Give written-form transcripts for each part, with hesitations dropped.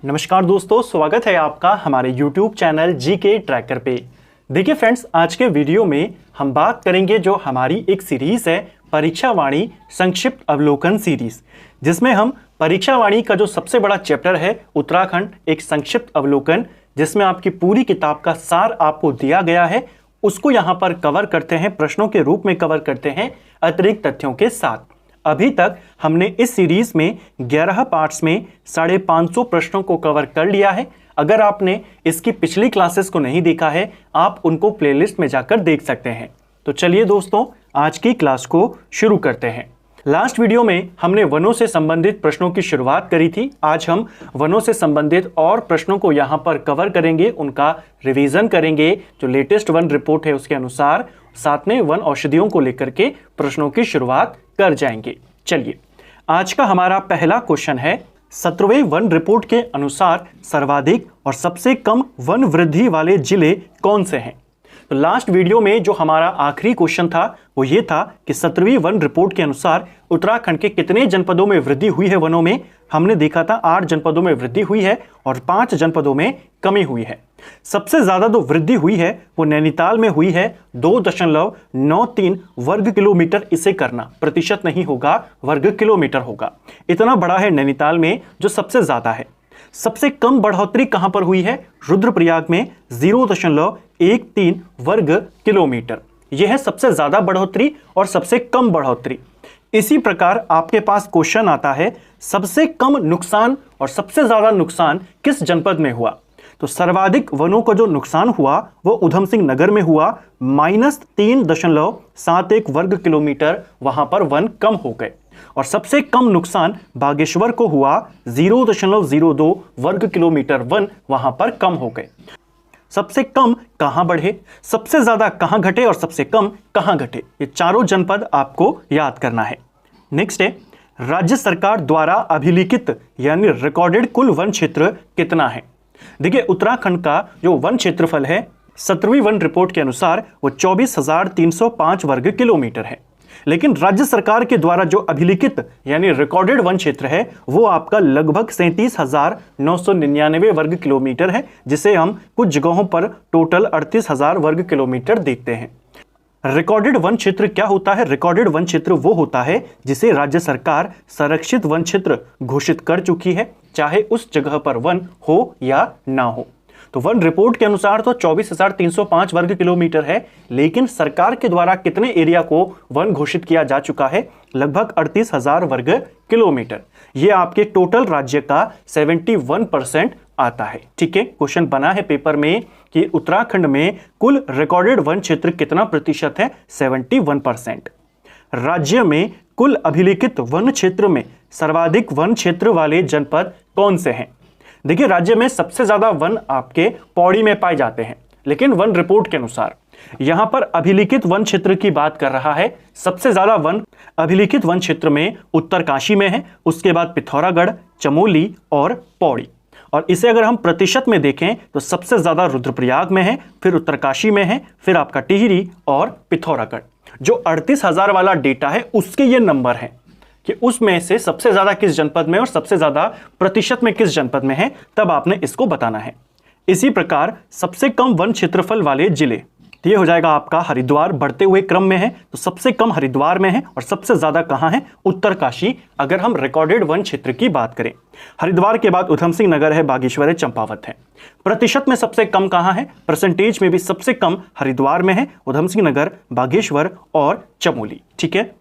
नमस्कार दोस्तों, स्वागत है आपका हमारे YouTube चैनल जीके ट्रैकर पे। देखिए फ्रेंड्स, आज के वीडियो में हम बात करेंगे जो हमारी एक सीरीज़ है परीक्षा वाणी संक्षिप्त अवलोकन सीरीज़, जिसमें हम परीक्षा वाणी का जो सबसे बड़ा चैप्टर है उत्तराखंड एक संक्षिप्त अवलोकन, जिसमें आपकी पूरी किताब का सार आपको दिया गया है, उसको यहाँ पर कवर करते हैं, प्रश्नों के रूप में कवर करते हैं अतिरिक्त तथ्यों के साथ। अभी तक हमने इस सीरीज में 11 पार्ट्स में 550 प्रश्नों को कवर कर लिया है। अगर आपने इसकी पिछली क्लासेस को नहीं देखा है, आप उनको प्लेलिस्ट में जाकर देख सकते हैं। तो चलिए दोस्तों, आज की क्लास को शुरू करते हैं। लास्ट वीडियो में हमने वनों से संबंधित प्रश्नों की शुरुआत करी थी। आज हम वनों से संबंधित और प्रश्नों को यहाँ पर कवर करेंगे, उनका रिवीजन करेंगे, जो लेटेस्ट वन रिपोर्ट है उसके अनुसार, साथ में वन औषधियों को लेकर के प्रश्नों की शुरुआत कर जाएंगे। चलिए, आज का हमारा पहला क्वेश्चन है, 17वें वन रिपोर्ट के अनुसार सर्वाधिक और सबसे कम वन वृद्धि वाले जिले कौन से हैं? तो लास्ट वीडियो में जो हमारा आखिरी क्वेश्चन था वो ये था कि 17वीं वन रिपोर्ट के अनुसार उत्तराखंड के कितने जनपदों में वृद्धि हुई है वनों में। हमने देखा था 8 जनपदों में वृद्धि हुई है और 5 जनपदों में कमी हुई है। सबसे ज्यादा जो वृद्धि हुई है वो नैनीताल में हुई है, 2.93 वर्ग किलोमीटर। इसे करना प्रतिशत नहीं होगा, वर्ग किलोमीटर होगा। इतना बड़ा है नैनीताल में जो सबसे ज्यादा है। सबसे कम बढ़ोतरी कहां पर हुई है? रुद्रप्रयाग में 0.13 वर्ग किलोमीटर। यह है सबसे ज्यादा बढ़ोतरी और सबसे कम बढ़ोतरी। इसी प्रकार आपके पास क्वेश्चन आता है, सबसे कम नुकसान और सबसे ज्यादा नुकसान किस जनपद में हुआ? तो सर्वाधिक वनों का जो नुकसान हुआ वो उधम सिंह नगर में हुआ, -3.71 वर्ग किलोमीटर वहां पर वन कम हो गए। और सबसे कम नुकसान बागेश्वर को हुआ, 0.02 वर्ग किलोमीटर वन वहां पर कम हो गए। सबसे कम कहां बढ़े, सबसे ज्यादा कहां घटे और सबसे कम कहां घटे, ये चारों जनपद आपको याद करना है। नेक्स्ट है, राज्य सरकार द्वारा अभिलिखित यानी रिकॉर्डेड कुल वन क्षेत्र कितना है? देखिए, उत्तराखंड का जो वन क्षेत्रफल है 17वीं वन रिपोर्ट के अनुसार वो 24,305 वर्ग किलोमीटर है। लेकिन राज्य सरकार के द्वारा जो अभिलिखित यानी रिकॉर्डेड वन क्षेत्र है वो आपका लगभग 37,999 वर्ग किलोमीटर है, जिसे हम कुछ जगहों पर टोटल 38,000 वर्ग किलोमीटर देखते हैं। रिकॉर्डेड वन क्षेत्र क्या होता है? रिकॉर्डेड वन क्षेत्र वो होता है जिसे राज्य सरकार संरक्षित वन क्षेत्र घोषित कर चुकी है, चाहे उस जगह पर वन हो या ना हो। तो वन रिपोर्ट के अनुसार तो 24,305 वर्ग किलोमीटर है, लेकिन सरकार के द्वारा कितने एरिया को वन घोषित किया जा चुका है? लगभग 38,000 वर्ग किलोमीटर। यह आपके टोटल राज्य का 71% आता है। ठीक है, क्वेश्चन बना है पेपर में कि उत्तराखंड में कुल रिकॉर्डेड वन क्षेत्र कितना प्रतिशत है? 71%। राज्य में कुल अभिलिखित वन क्षेत्र में सर्वाधिक वन क्षेत्र वाले जनपद कौन से हैं? देखिए, राज्य में सबसे ज्यादा वन आपके पौड़ी में पाए जाते हैं, लेकिन वन रिपोर्ट के अनुसार यहां पर अभिलिखित वन क्षेत्र की बात कर रहा है। सबसे ज्यादा वन अभिलिखित वन क्षेत्र में उत्तरकाशी में है, उसके बाद पिथौरागढ़, चमोली और पौड़ी। और इसे अगर हम प्रतिशत में देखें तो सबसे ज्यादा रुद्रप्रयाग में है, फिर उत्तरकाशी में है, फिर आपका टिहरी और पिथौरागढ़। जो 38,000 वाला डेटा है उसके ये नंबर है कि उसमें से सबसे ज्यादा किस जनपद में और सबसे ज्यादा प्रतिशत में किस जनपद में है, तब आपने इसको बताना है। इसी प्रकार सबसे कम वन क्षेत्रफल वाले जिले, तो ये हो जाएगा आपका हरिद्वार, बढ़ते हुए क्रम में है, तो सबसे कम हरिद्वार में है और सबसे ज्यादा कहां है? उत्तरकाशी, अगर हम रिकॉर्डेड वन क्षेत्र की बात करें। हरिद्वार के बाद उधम सिंह नगर है, बागेश्वर है, चंपावत है। प्रतिशत में सबसे कम कहां है? परसेंटेज में भी सबसे कम हरिद्वार में है, उधम सिंह नगर, बागेश्वर और चमोली। ठीक है,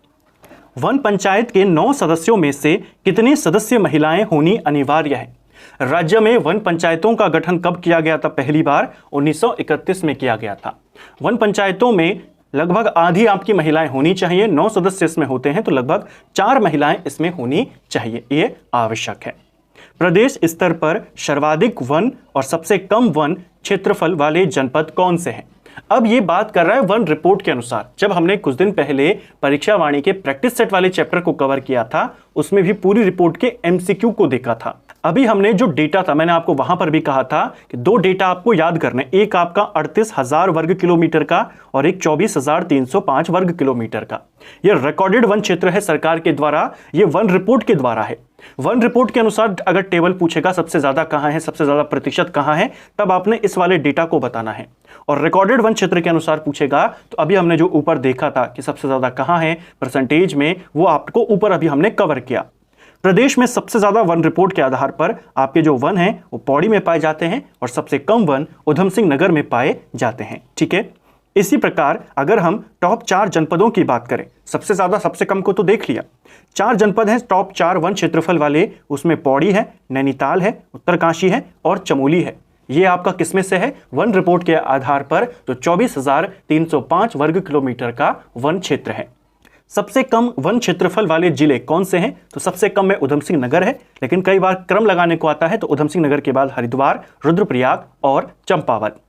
वन पंचायत के 9 सदस्यों में से कितने सदस्य महिलाएं होनी अनिवार्य है? राज्य में वन पंचायतों का गठन कब किया गया था? पहली बार 1931 में किया गया था। वन पंचायतों में लगभग आधी आपकी महिलाएं होनी चाहिए। 9 सदस्य इसमें होते हैं तो लगभग 4 महिलाएं इसमें होनी चाहिए, ये आवश्यक है। प्रदेश स्तर पर सर्वाधिक वन और सबसे कम वन क्षेत्रफल वाले जनपद कौन से हैं? अब ये बात कर रहा है वन रिपोर्ट के अनुसार। जब हमने कुछ दिन पहले परीक्षा वाणी के प्रैक्टिस सेट वाले चैप्टर को कवर किया था, उसमें भी पूरी रिपोर्ट के एमसीक्यू को देखा था। अभी हमने जो डेटा था, मैंने आपको वहां पर भी कहा था कि दो डेटा आपको याद करने, एक आपका 38,000 वर्ग किलोमीटर का और एक 24,305 वर्ग किलोमीटर का। यह रिकॉर्डेड वन क्षेत्र है सरकार के द्वारा, यह वन रिपोर्ट के द्वारा है। वन रिपोर्ट के अनुसार अगर टेबल पूछेगा सबसे ज्यादा कहां है, सबसे ज्यादा प्रतिशत कहां है, तब आपने इस वाले डेटा को बताना है। और रिकॉर्डेड वन क्षेत्र के अनुसार पूछेगा तो अभी हमने जो ऊपर देखा था कि सबसे ज्यादा कहां है परसेंटेज में, वो आपको ऊपर अभी हमने कवर किया। प्रदेश में सबसे ज्यादा वन रिपोर्ट के आधार पर आपके जो वन हैं वो पौड़ी में पाए जाते हैं और सबसे कम वन उधम सिंह नगर में पाए जाते हैं। ठीक है, इसी प्रकार अगर हम टॉप 4 जनपदों की बात करें, सबसे ज्यादा सबसे कम को तो देख लिया, 4 जनपद हैं टॉप 4 वन क्षेत्रफल वाले, उसमें पौड़ी है, नैनीताल है, उत्तरकाशी है और चमोली है। ये आपका किसमें से है? वन रिपोर्ट के आधार पर तो 24,305 वर्ग किलोमीटर का वन क्षेत्र है। सबसे कम वन क्षेत्रफल वाले जिले कौन से हैं? तो सबसे कम में उधम सिंह नगर है, लेकिन कई बार क्रम लगाने को आता है तो उधम सिंह नगर के बाद हरिद्वार, रुद्रप्रयाग और चंपावत।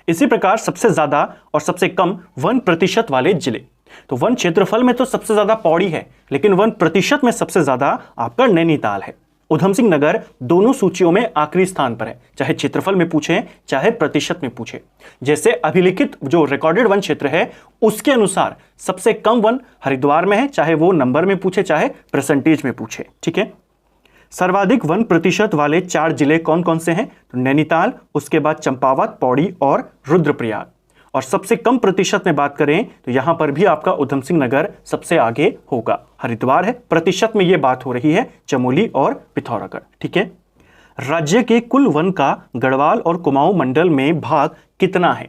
इसी प्रकार सबसे ज्यादा और सबसे कम वन प्रतिशत वाले जिले, तो वन क्षेत्रफल में तो सबसे ज्यादा पौड़ी है, लेकिन वन प्रतिशत में सबसे ज्यादा आपका नैनीताल है। उधम सिंह नगर दोनों सूचियों में आखिरी स्थान पर है, चाहे क्षेत्रफल में पूछे चाहे प्रतिशत में पूछे। जैसे अभिलिखित जो रिकॉर्डेड वन क्षेत्र है उसके अनुसार सबसे कम वन हरिद्वार में है, चाहे वो नंबर में पूछे चाहे परसेंटेज में पूछे। ठीक है, सर्वाधिक वन प्रतिशत वाले 4 जिले कौन कौन से हैं? तो नैनीताल, उसके बाद चंपावत, पौड़ी और रुद्रप्रयाग। और सबसे कम प्रतिशत में बात करें तो यहां पर भी आपका उधम सिंह नगर सबसे आगे होगा, हरिद्वार है। प्रतिशत में यह बात हो रही है चमोली और पिथौरागढ़। ठीक है, राज्य के कुल वन का गढ़वाल और कुमाऊं मंडल में भाग कितना है?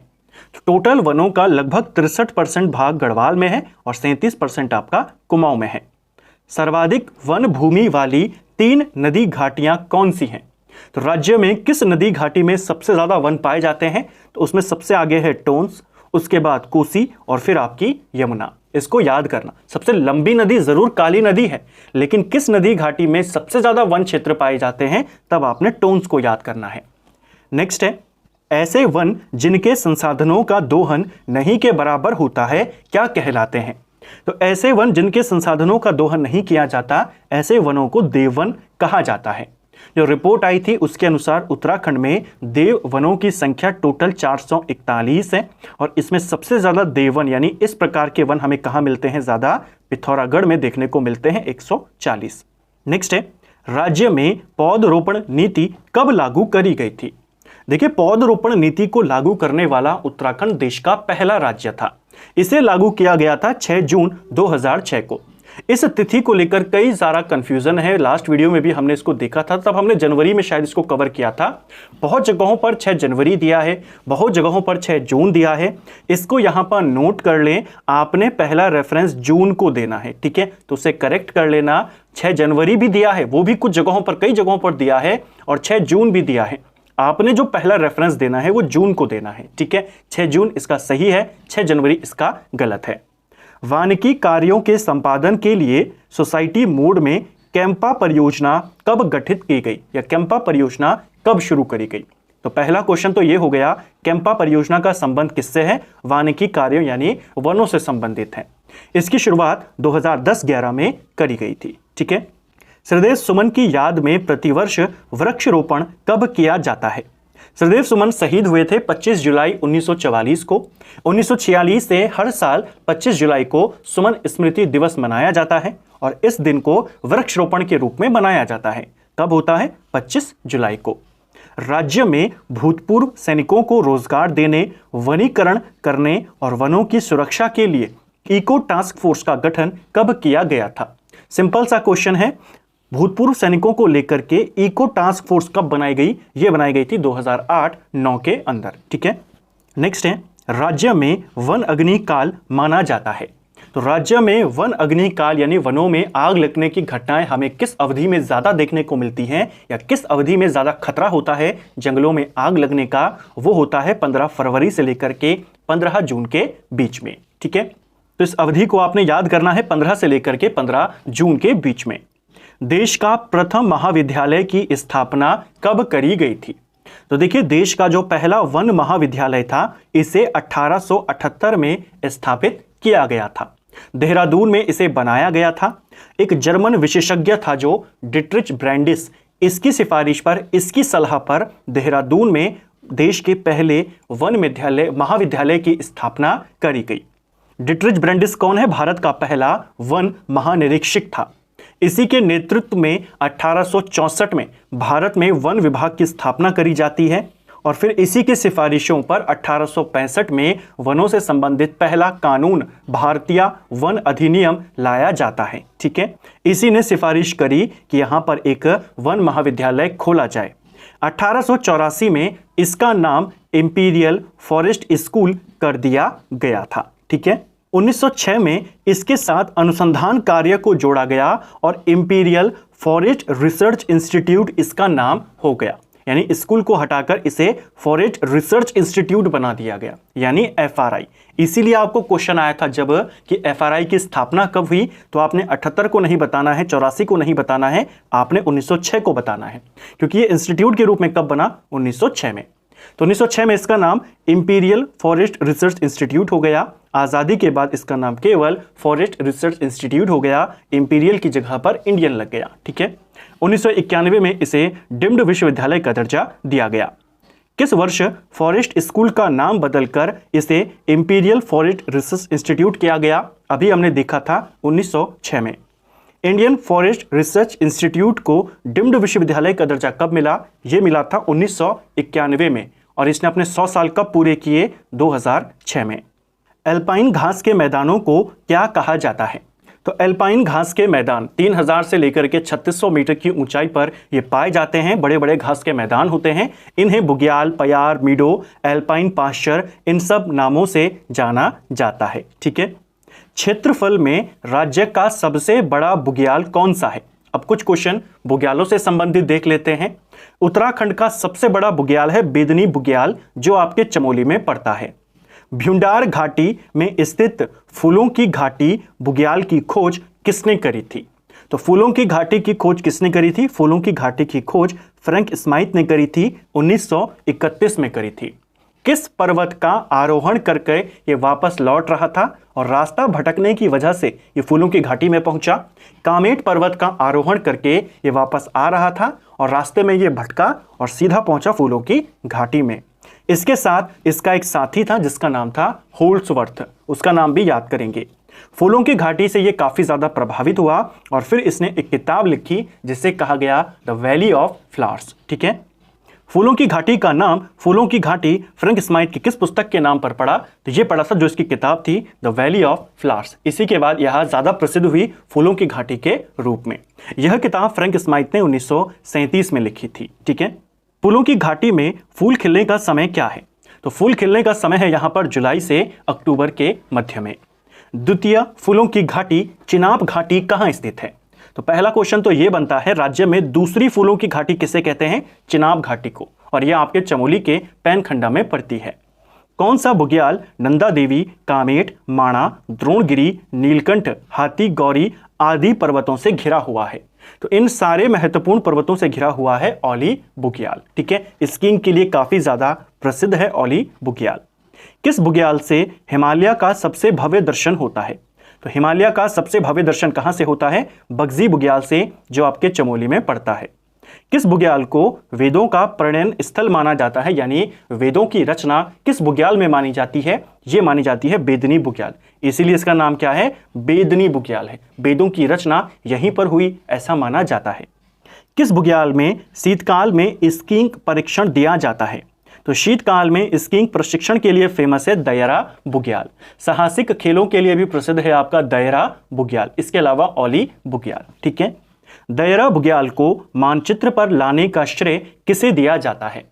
तो टोटल वनों का लगभग 63% भाग गढ़वाल में है और 37% आपका कुमाऊं में है। सर्वाधिक वन भूमि वाली 3 नदी घाटियां कौन सी हैं? तो राज्य में किस नदी घाटी में सबसे ज्यादा वन पाए जाते हैं? तो उसमें सबसे आगे है टोंस, उसके बाद कोसी और फिर आपकी यमुना। इसको याद करना, सबसे लंबी नदी जरूर काली नदी है, लेकिन किस नदी घाटी में सबसे ज्यादा वन क्षेत्र पाए जाते हैं, तब आपने टोंस को याद करना है। नेक्स्ट है, ऐसे वन जिनके संसाधनों का दोहन नहीं के बराबर होता है क्या कहलाते हैं? तो ऐसे वन जिनके संसाधनों का दोहन नहीं किया जाता, ऐसे वनों को देववन कहा जाता है। जो रिपोर्ट आई थी उसके अनुसार उत्तराखंड में देव वनों की संख्या टोटल 441 है और इसमें सबसे ज्यादा देववन यानी इस प्रकार के वन हमें कहां मिलते हैं? ज्यादा पिथौरागढ़ में देखने को मिलते हैं, 140। नेक्स्ट है, राज्य में पौधरोपण नीति कब लागू करी गई थी? देखिए, पौधरोपण नीति को लागू करने वाला उत्तराखंड देश का पहला राज्य था। इसे लागू किया गया था 6 जून 2006 को। इस तिथि को लेकर कई सारा कंफ्यूजन है, लास्ट वीडियो में भी हमने इसको देखा था, तब हमने जनवरी में शायद इसको कवर किया था। बहुत जगहों पर 6 जनवरी दिया है, बहुत जगहों पर 6 जून दिया है। इसको यहां पर नोट कर लें, आपने पहला रेफरेंस जून को देना है। ठीक है, तो उसे करेक्ट कर लेना। 6 जनवरी भी दिया है, वो भी कुछ जगहों पर, कई जगहों पर दिया है, और 6 जून भी दिया है। आपने जो पहला रेफरेंस देना है वो जून को देना है। ठीक है, 6 जून इसका सही है, 6 जनवरी इसका गलत है। वानिकी कार्यों के संपादन के लिए सोसाइटी मोड में कैंपा परियोजना कब गठित की गई या कैंपा परियोजना कब शुरू करी गई? तो पहला क्वेश्चन तो ये हो गया, कैंपा परियोजना का संबंध किससे है? वानिकी कार्यों यानी वनों से संबंधित है। इसकी शुरुआत 2010-11 में करी गई थी। ठीक है, श्रीदेव सुमन की याद में प्रतिवर्ष वृक्षारोपण कब किया जाता है? श्रीदेव सुमन शहीद हुए थे 25 जुलाई 1944 को। 1946 से हर साल 25 जुलाई को सुमन स्मृति दिवस मनाया जाता है और इस दिन को वृक्षारोपण के रूप में मनाया जाता है। कब होता है? 25 जुलाई को। राज्य में भूतपूर्व सैनिकों को रोजगार देने, वनीकरण करने और वनों की सुरक्षा के लिए इको टास्क फोर्स का गठन कब किया गया था? सिंपल सा क्वेश्चन है। भूतपूर्व सैनिकों को लेकर के इको टास्क फोर्स कब बनाई गई? ये बनाई गई थी 2008-9 के अंदर। ठीक है, नेक्स्ट है, राज्य में वन अग्नि काल माना जाता है। तो राज्य में वन अग्नि काल यानी वनों में आग लगने की घटनाएं हमें किस अवधि में ज्यादा देखने को मिलती हैं या किस अवधि में ज्यादा खतरा होता है जंगलों में आग लगने का? वो होता है 15 फरवरी से लेकर के 15 जून के बीच में। ठीक है, तो इस अवधि को आपने याद करना है, 15 से लेकर के 15 जून के बीच में। देश का प्रथम महाविद्यालय की स्थापना कब करी गई थी? तो देखिए, देश का जो पहला वन महाविद्यालय था इसे 1878 में स्थापित किया गया था। देहरादून में इसे बनाया गया था। एक जर्मन विशेषज्ञ था जो डिट्रिच ब्रैंडिस, इसकी सिफारिश पर, इसकी सलाह पर देहरादून में देश के पहले वन महाविद्यालय की स्थापना करी गई। डिटरिच ब्रेंडिस कौन है? भारत का पहला वन महानिरीक्षक था। इसी के नेतृत्व में 1864 में भारत में वन विभाग की स्थापना करी जाती है और फिर इसी के सिफारिशों पर 1865 में वनों से संबंधित पहला कानून भारतीय वन अधिनियम लाया जाता है। ठीक है, इसी ने सिफारिश करी कि यहाँ पर एक वन महाविद्यालय खोला जाए। 1884 में इसका नाम इंपीरियल फॉरेस्ट स्कूल कर दिया गया था। ठीक है, 1906 में इसके साथ अनुसंधान कार्य को जोड़ा गया और इंपीरियल फॉरेस्ट रिसर्च इंस्टीट्यूट इसका नाम हो गया, यानी स्कूल को हटाकर इसे फॉरेस्ट रिसर्च इंस्टीट्यूट बना दिया गया, यानी FRI। इसीलिए आपको क्वेश्चन आया था जब कि FRI की स्थापना कब हुई, तो आपने 78 को नहीं बताना है, 84 को नहीं बताना है, आपने 1906 को बताना है, क्योंकि ये इंस्टीट्यूट के रूप में कब बना? 1906 में। तो 1906 में इसका नाम इंपीरियल फॉरेस्ट रिसर्च इंस्टीट्यूट हो गया। आज़ादी के बाद इसका नाम केवल फॉरेस्ट रिसर्च इंस्टीट्यूट हो गया, इंपीरियल की जगह पर इंडियन लग गया। ठीक है, 1991 में इसे डीम्ड विश्वविद्यालय का दर्जा दिया गया। किस वर्ष फॉरेस्ट स्कूल का नाम बदलकर इसे इंपीरियल फॉरेस्ट रिसर्च इंस्टीट्यूट किया गया? अभी हमने देखा था 1906 में। इंडियन फॉरेस्ट रिसर्च इंस्टीट्यूट को डीम्ड विश्वविद्यालय का दर्जा कब मिला? ये मिला था 1991 में और इसने अपने 100 साल कब पूरे किए? 2006 में। एल्पाइन घास के मैदानों को क्या कहा जाता है? तो एल्पाइन घास के मैदान 3000 से लेकर के 3600 मीटर की ऊंचाई पर ये पाए जाते हैं। बड़े बड़े घास के मैदान होते हैं। इन्हें बुग्याल, पयार, मीडो, एल्पाइन पास्चर, इन सब नामों से जाना जाता है। ठीक है, क्षेत्रफल में राज्य का सबसे बड़ा बुग्याल कौन सा है? अब कुछ क्वेश्चन बुग्यालों से संबंधित देख लेते हैं। उत्तराखंड का सबसे बड़ा बुग्याल है बेदनी बुग्याल, जो आपके चमोली में पड़ता है। भ्यूंडार घाटी में स्थित फूलों की घाटी बुग्याल की खोज किसने करी थी? तो फूलों की घाटी की खोज किसने करी थी? फूलों की घाटी की खोज फ्रैंक स्माइथ ने करी थी, 1931 में करी थी। किस पर्वत का आरोहण करके ये वापस लौट रहा था और रास्ता भटकने की वजह से ये फूलों की घाटी में पहुंचा? कामेट पर्वत का आरोहण करके ये वापस आ रहा था और रास्ते में ये भटका और सीधा पहुंचा फूलों की घाटी में। इसके साथ इसका एक साथी था जिसका नाम था होल्सवर्थ, उसका नाम भी याद करेंगे। फूलों की घाटी से ये काफी ज्यादा प्रभावित हुआ और फिर इसने एक किताब लिखी जिसे कहा गया द वैली ऑफ फ्लावर्स। ठीक है, फूलों की घाटी का नाम फूलों की घाटी फ्रैंक स्माइथ की किस पुस्तक के नाम पर पड़ा? तो ये पड़ा था जो इसकी किताब थी द वैली ऑफ फ्लावर्स। इसी के बाद यह ज्यादा प्रसिद्ध हुई फूलों की घाटी के रूप में। यह किताब फ्रैंक स्माइथ ने 1937 में लिखी थी। ठीक है, फूलों की घाटी में फूल खिलने का समय क्या है? तो फूल खिलने का समय है यहां पर जुलाई से अक्टूबर के मध्य में। द्वितीय, फूलों की घाटी चिनाब घाटी कहां स्थित है? तो पहला क्वेश्चन तो यह बनता है राज्य में दूसरी फूलों की घाटी किसे कहते हैं? चिनाब घाटी को, और यह आपके चमोली के पैनखंडा में पड़ती है। कौन सा बुग्याल नंदा देवी, कामेट, माणा, द्रोणगिरी, नीलकंठ, हाथी गौरी आदि पर्वतों से घिरा हुआ है? तो इन सारे महत्वपूर्ण पर्वतों से घिरा हुआ है औली बुग्याल। ठीक है, स्कीइंग के लिए काफी ज्यादा प्रसिद्ध है औली बुग्याल। किस बुग्याल से हिमालय का सबसे भव्य दर्शन होता है? तो हिमालय का सबसे भव्य दर्शन कहां से होता है? बगजी बुग्याल से, जो आपके चमोली में पड़ता है। किस बुग्याल को वेदों का प्रणयन स्थल माना जाता है, यानी वेदों की रचना किस बुग्याल में मानी जाती है? ये मानी जाती है बेदनी बुग्याल। इसीलिए इसका नाम क्या है? बेदनी बुग्याल है। वेदों की रचना यहीं पर हुई ऐसा माना जाता है। किस बुग्याल में शीतकाल में स्कीइंग परीक्षण दिया जाता है? तो शीतकाल में स्कीइंग प्रशिक्षण के लिए फेमस है दयरा बुग्याल। साहसिक खेलों के लिए भी प्रसिद्ध है आपका दयरा बुग्याल, इसके अलावा औली बुग्याल। ठीक है, दयरा बुग्याल को मानचित्र पर लाने का श्रेय किसे दिया जाता है?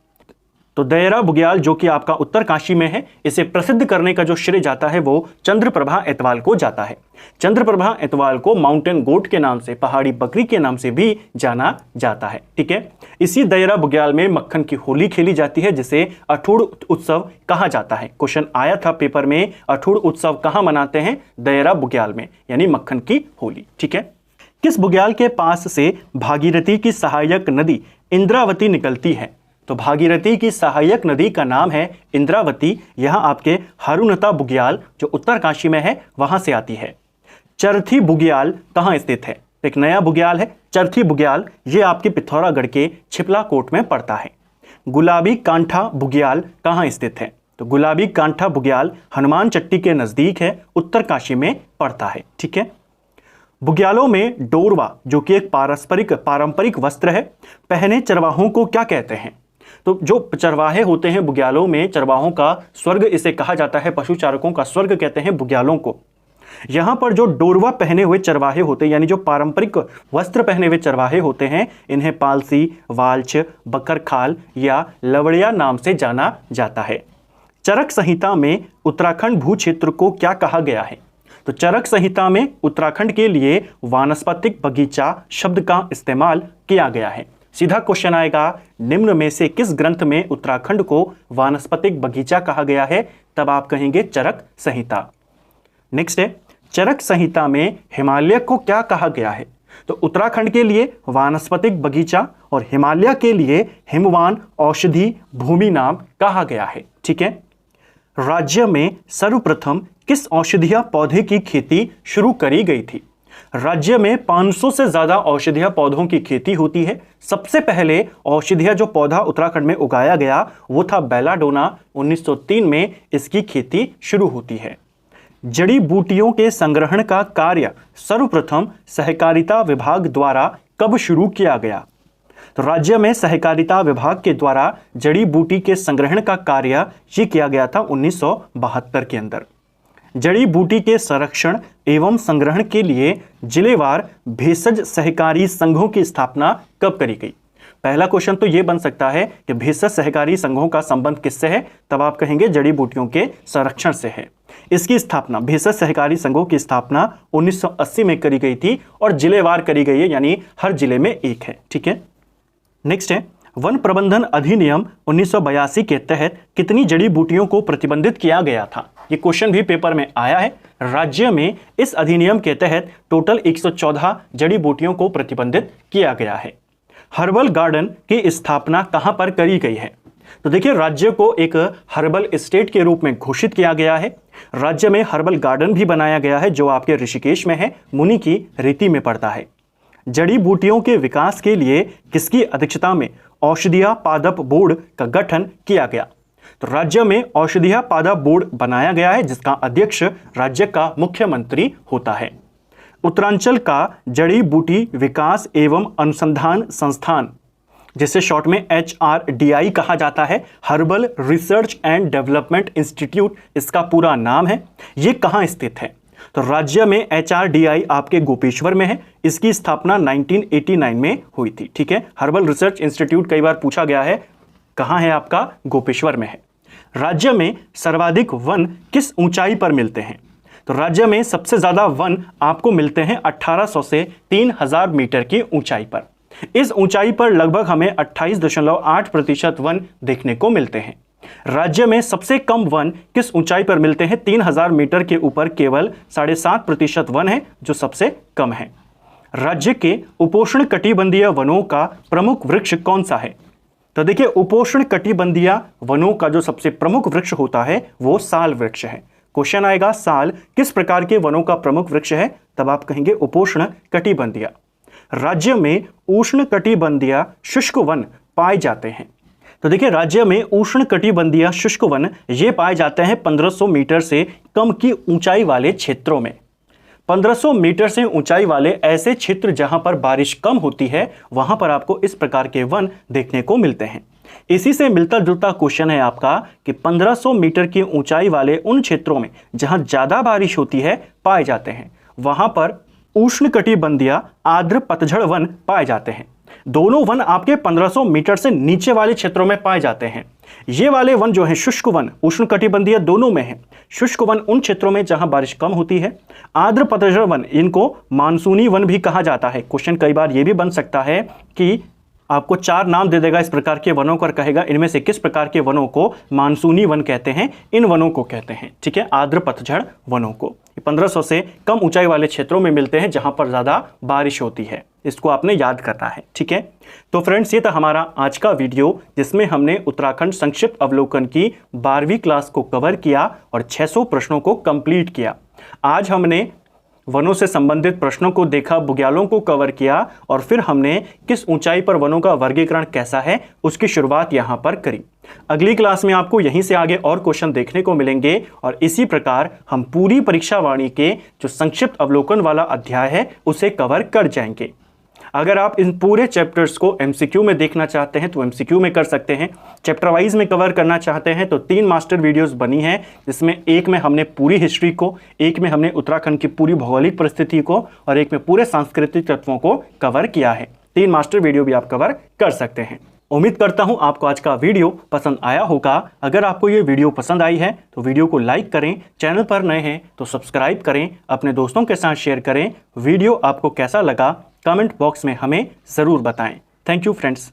तो दयरा बुग्याल जो कि आपका उत्तरकाशी में है, इसे प्रसिद्ध करने का जो श्रेय जाता है वो चंद्रप्रभा एतवाल को जाता है। चंद्रप्रभा एतवाल को माउंटेन गोट के नाम से, पहाड़ी बकरी के नाम से भी जाना जाता है। ठीक है, इसी दयरा बुग्याल में मक्खन की होली खेली जाती है जिसे अठूड़ उत्सव कहा जाता है। क्वेश्चन आया था पेपर में, अठूड़ उत्सव कहाँ मनाते हैं? दयरा बुग्याल में, यानी मक्खन की होली। ठीक है, किस बुग्याल के पास से भागीरथी की सहायक नदी इंद्रावती निकलती है? तो भागीरथी की सहायक नदी का नाम है इंद्रावती। यह आपके हरुनता बुग्याल जो उत्तरकाशी में है वहां से आती है। चरथी बुग्याल कहां स्थित है? एक नया बुग्याल है चरथी बुग्याल, ये आपके पिथौरागढ़ के छिपला कोट में पड़ता है। गुलाबी कांठा बुग्याल कहाँ स्थित है? तो गुलाबी कांठा बुग्याल हनुमान चट्टी के नजदीक है, उत्तरकाशी में पड़ता है। ठीक है। बुग्यालों में डोरवा जो कि एक पारंपरिक वस्त्र है, पहने चरवाहों को क्या कहते हैं? तो जो चरवाहे होते हैं बुग्यालों में, चरवाहों का स्वर्ग इसे कहा जाता है, पशुचारकों का स्वर्ग कहते हैं बुग्यालों को। यहां पर जो डोरवा पहने हुए चरवाहे होते हैं, यानी जो पारंपरिक वस्त्र पहने हुए चरवाहे होते हैं, इन्हें पालसी, वाल्च, बकरखाल या लवड़िया नाम से जाना जाता है। चरक संहिता में उत्तराखंड भू क्षेत्र को क्या कहा गया है? तो चरक संहिता में उत्तराखंड के लिए वानस्पतिक बगीचा शब्द का इस्तेमाल किया गया है। सीधा क्वेश्चन आएगा, निम्न में से किस ग्रंथ में उत्तराखंड को वानस्पतिक बगीचा कहा गया है? तब आप कहेंगे चरक संहिता। नेक्स्ट है, चरक संहिता में हिमालय को क्या कहा गया है? तो उत्तराखंड के लिए वानस्पतिक बगीचा और हिमालय के लिए हिमवान औषधि भूमि नाम कहा गया है। ठीक है। राज्य में सर्वप्रथम किस औषधीय पौधे की खेती शुरू करी गई थी? राज्य में 500 से ज्यादा औषधीय पौधों की खेती होती है। सबसे पहले औषधीय जो पौधा उत्तराखंड में उगाया गया वो था बेलाडोना। 1903 में इसकी खेती शुरू होती है। जड़ी बूटियों के संग्रहण का कार्य सर्वप्रथम सहकारिता विभाग द्वारा कब शुरू किया गया? तो राज्य में सहकारिता विभाग के द्वारा जड़ी बूटी के संग्रहण का कार्य ये किया गया था 1972 के अंदर। जड़ी बूटी के संरक्षण एवं संग्रहण के लिए जिलेवार भेषज सहकारी संघों की स्थापना कब करी गई? पहला क्वेश्चन तो यह बन सकता है कि भेषज सहकारी संघों का संबंध किससे है? तब आप कहेंगे जड़ी बूटियों के संरक्षण से है। इसकी स्थापना, भेषज सहकारी संघों की स्थापना 1980 में करी गई थी और जिलेवार करी गई है, यानी हर जिले में एक है। ठीक है। नेक्स्ट है, वन प्रबंधन अधिनियम 1982 के तहत कितनी जड़ी बूटियों को प्रतिबंधित किया गया था? ये क्वेश्चन भी पेपर में आया है। राज्य में इस अधिनियम के तहत टोटल 114 जड़ी बूटियों को प्रतिबंधित किया गया है। हर्बल गार्डन की स्थापना कहां पर करी गई है? तो देखिए, राज्य को एक हर्बल स्टेट के रूप में घोषित किया गया है। राज्य में हर्बल गार्डन भी बनाया गया है जो आपके ऋषिकेश में है, मुनि की रीति में पड़ता है। जड़ी बूटियों के विकास के लिए किसकी अध्यक्षता में औषधीय पादप बोर्ड का गठन किया गया? तो राज्य में औषधीय पादप बोर्ड बनाया गया है जिसका अध्यक्ष राज्य का मुख्यमंत्री होता है। उत्तरांचल का जड़ी बूटी विकास एवं अनुसंधान संस्थान, जिसे शॉर्ट में HRDI कहा जाता है, herbal research and development institute इसका पूरा नाम है। ये कहाँ स्थित है? तो राज्य में HRDI आपके गोपेश्वर में है। इसकी स्थापना 1989 में हुई थी। ठीक है। हर्बल रिसर्च इंस्टीट्यूट कई बार पूछा गया है, कहाँ है? आपका गोपेश्वर में है। राज्य में सर्वाधिक वन किस ऊंचाई पर मिलते हैं? तो राज्य में सबसे ज्यादा वन आपको मिलते हैं 1800 से 3000 मीटर की ऊंचाई पर। इस ऊंचाई पर लगभग हमें 28.8% वन देखने को मिलते हैं। राज्य में सबसे कम वन किस ऊंचाई पर मिलते हैं? 3000 मीटर के ऊपर केवल 7.5% वन है जो सबसे कम है। राज्य के उपोष्ण कटिबंधीय वनों का प्रमुख वृक्ष कौन सा है? तो देखिए, उपोष्ण कटिबंधीय वनों का जो सबसे प्रमुख वृक्ष होता है वो साल वृक्ष है। क्वेश्चन आएगा, साल किस प्रकार के वनों का प्रमुख वृक्ष है? तब आप कहेंगे उपोष्ण कटिबंधीय। राज्य में उष्ण कटिबंधीय शुष्क वन पाए जाते हैं। तो देखिए, राज्य में उष्ण कटिबंधीय शुष्क वन ये पाए जाते हैं 1500 मीटर से कम की ऊंचाई वाले क्षेत्रों में। 1500 मीटर से ऊंचाई वाले ऐसे क्षेत्र जहां पर बारिश कम होती है वहां पर आपको इस प्रकार के वन देखने को मिलते हैं। इसी से मिलता जुलता क्वेश्चन है आपका कि 1500 मीटर की ऊंचाई वाले उन क्षेत्रों में जहां ज्यादा बारिश होती है पाए जाते हैं, वहां पर उष्णकटिबंधीय आर्द्र पतझड़ वन पाए जाते हैं। दोनों वन आपके 1500 मीटर से नीचे वाले क्षेत्रों में पाए जाते हैं। ये वाले वन जो है शुष्क वन, उष्णकटिबंधीय दोनों में है। शुष्क वन उन क्षेत्रों में जहां बारिश कम होती है। आर्द्र पतझड़ वन, इनको मानसूनी वन भी कहा जाता है। क्वेश्चन कई बार यह भी बन सकता है कि आपको 4 नाम दे देगा इस प्रकार के वनों का, कहेगा इनमें से किस प्रकार के वनों को मानसूनी वन कहते हैं, इन वनों को कहते हैं। ठीक है, आर्द्र पतझड़ वनों को 1500 से कम ऊंचाई वाले क्षेत्रों में मिलते हैं जहां पर ज्यादा बारिश होती है। इसको आपने याद करना है। ठीक है, तो फ्रेंड्स, ये था हमारा आज का वीडियो जिसमें हमने उत्तराखंड संक्षिप्त अवलोकन की 12वीं क्लास को कवर किया और 600 प्रश्नों को कंप्लीट किया। आज हमने वनों से संबंधित प्रश्नों को देखा, बुग्यालों को कवर किया और फिर हमने किस ऊंचाई पर वनों का वर्गीकरण कैसा है उसकी शुरुआत यहां पर करी। अगली क्लास में आपको यहीं से आगे और क्वेश्चन देखने को मिलेंगे और इसी प्रकार हम पूरी परीक्षा वाणी के जो संक्षिप्त अवलोकन वाला अध्याय है उसे कवर कर जाएंगे। अगर आप इन पूरे चैप्टर्स को एमसीक्यू में देखना चाहते हैं तो एमसीक्यू में कर सकते हैं। चैप्टर वाइज में कवर करना चाहते हैं तो 3 मास्टर वीडियोस बनी हैं, जिसमें एक में हमने पूरी हिस्ट्री को, एक में हमने उत्तराखंड की पूरी भौगोलिक परिस्थिति को और एक में पूरे सांस्कृतिक तत्वों को कवर किया है। 3 मास्टर वीडियो भी आप कवर कर सकते हैं। उम्मीद करता हूं आपको आज का वीडियो पसंद आया होगा। अगर आपको ये वीडियो पसंद आई है तो वीडियो को लाइक करें, चैनल पर नए हैं तो सब्सक्राइब करें, अपने दोस्तों के साथ शेयर करें। वीडियो आपको कैसा लगा कमेंट बॉक्स में हमें ज़रूर बताएं। Thank you friends.